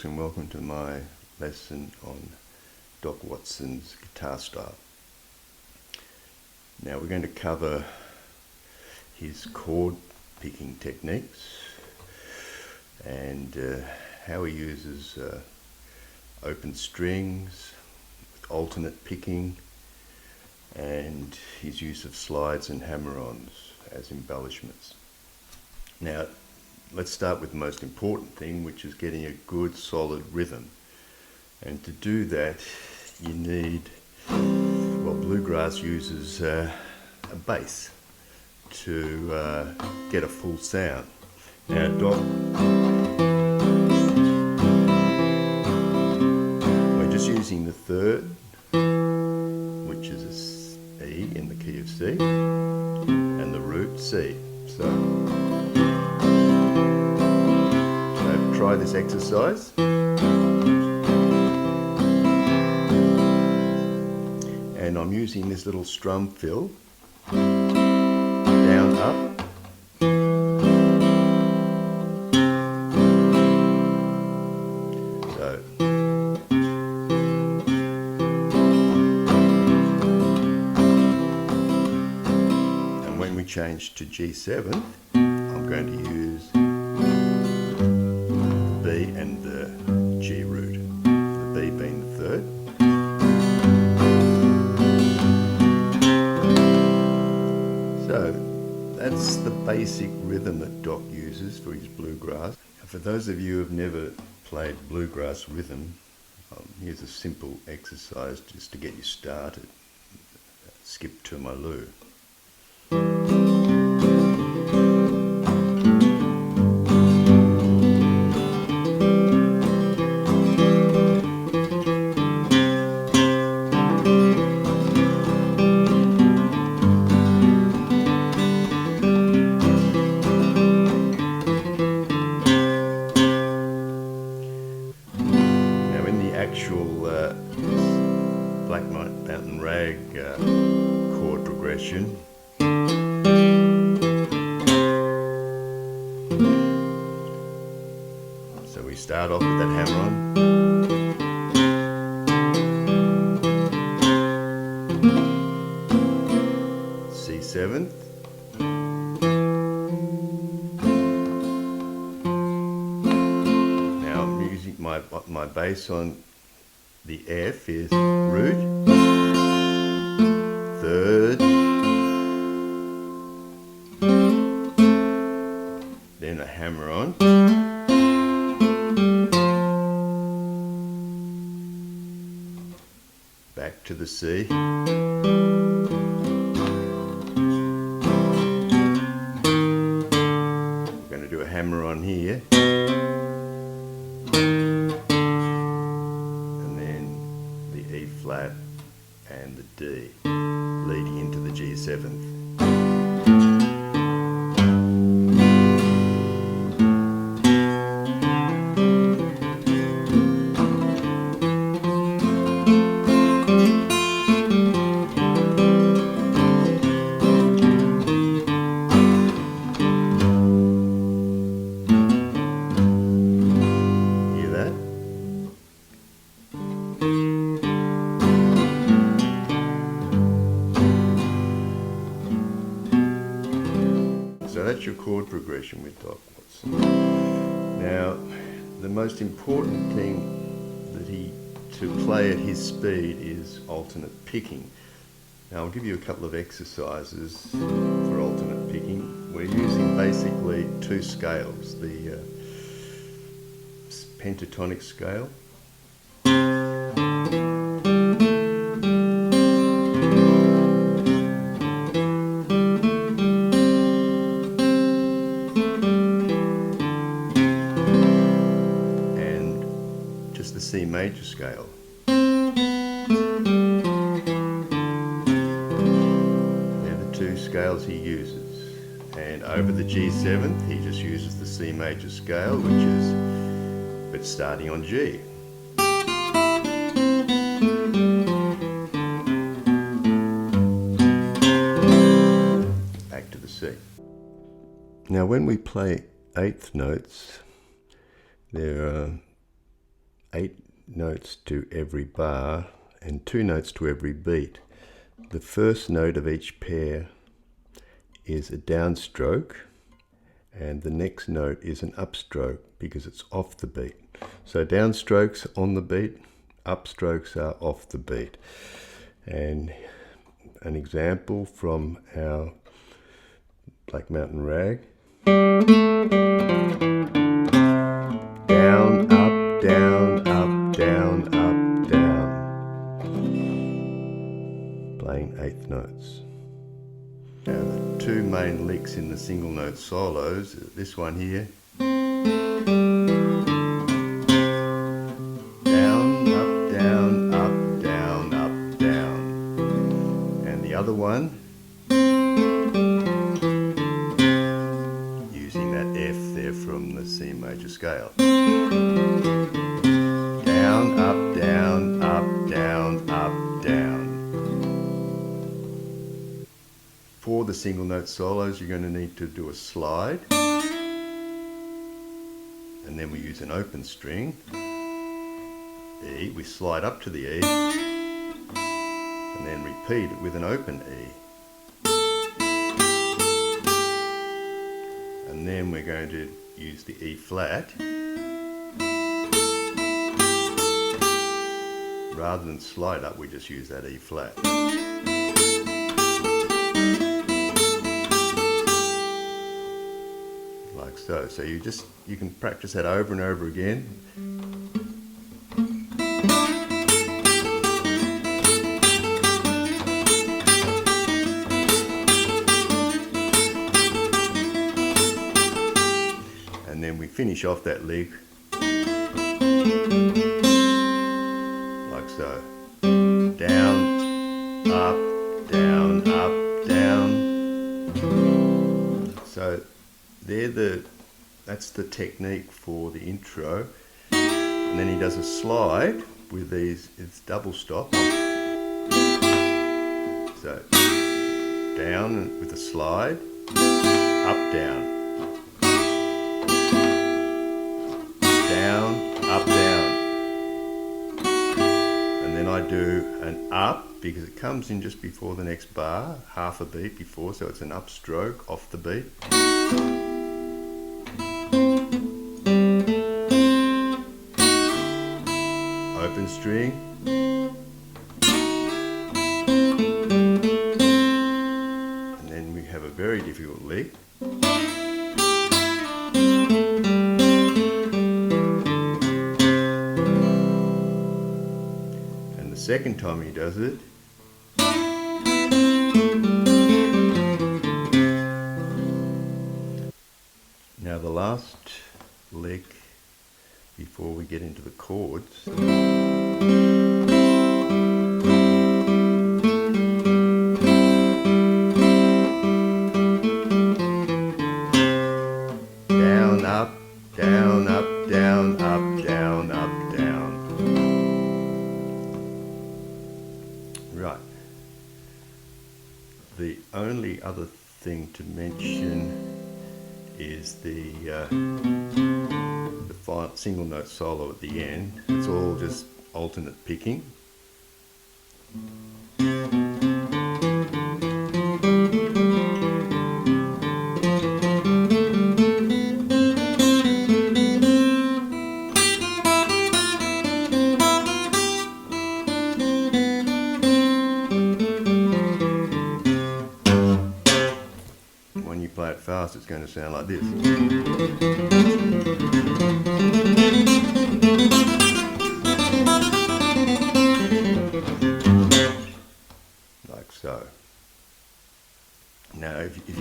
folks, and welcome to my lesson on Doc Watson's guitar style. Now we're going to cover his chord picking techniques and how he uses open strings, alternate picking, and his use of slides and hammer-ons as embellishments. Now let's start with the most important thing, which is getting a good solid rhythm. And to do that you need, well, bluegrass uses a bass to get a full sound. Now Doc, we're just using the third, which is a E in the key of C, and the root C. So try this exercise. And I'm using this little strum fill, down, up. So and when we change to G7, I'm going to use B and the G root, the B being the third. So that's the basic rhythm that Doc uses for his bluegrass. For those of you who have never played bluegrass rhythm, here's a simple exercise just to get you started. Skip to my loo. Black Mountain Rag chord progression. So we start off with that hammer-on. C7. Now I'm using my bass on the F is root, third, then a hammer-on, back to the C, we're going to do a hammer-on here, E flat and the D, leading into the G7th. Hear that? So that's your chord progression with Doc Watson. Now, the most important thing to play at his speed is alternate picking. Now I'll give you a couple of exercises for alternate picking. We're using basically two scales, the pentatonic scale the C major scale. They're the two scales he uses. And over the G7th he just uses the C major scale, which is, but starting on G. Back to the C. Now when we play eighth notes, there are 8 notes to every bar and 2 notes to every beat. The first note of each pair is a downstroke, and the next note is an upstroke because it's off the beat. So downstrokes on the beat, upstrokes are off the beat. And an example from our Black Mountain Rag. Down, up, down, up, down, up, down. Playing eighth notes. Now the two main licks in the single note solos, this one here. Down, up, down, up, down, up, down. And the other one, using that F there from the C major scale. Down, up, down, up, down, up, down. For the single note solos, you're going to need to do a slide, and then we use an open string, E, we slide up to the E, and then repeat it with an open E. And then we're going to use the E flat. Rather than slide up, we just use that E flat. Like so. So you can practice that over and over again. And then we finish off that lick like so. Down, up, down, up, down. So that's the technique for the intro. And then he does a slide with these, it's double stop. So down with a slide, up, down. Down, up, down. And then I do an up because it comes in just before the next bar, half a beat before, so it's an upstroke off the beat. Open string. And then we have a very difficult lick. And the second time he does it, now the last lick before we get into the chords, down, up, down, up, down, up, down, up, down. Right. The only other thing to mention is the final single note solo at the end. It's all just alternate picking. When you play it fast, it's going to sound like this. Like so. Now, if you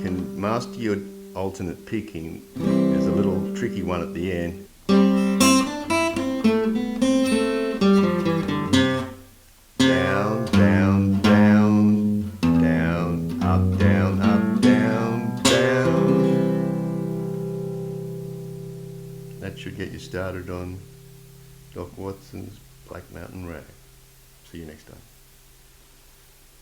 can master your alternate picking, there's a little tricky one at the end. Down, down, down, down, up, down, up, down, down. That should get you started on Doc Watson's Black Mountain Rag. See you next time.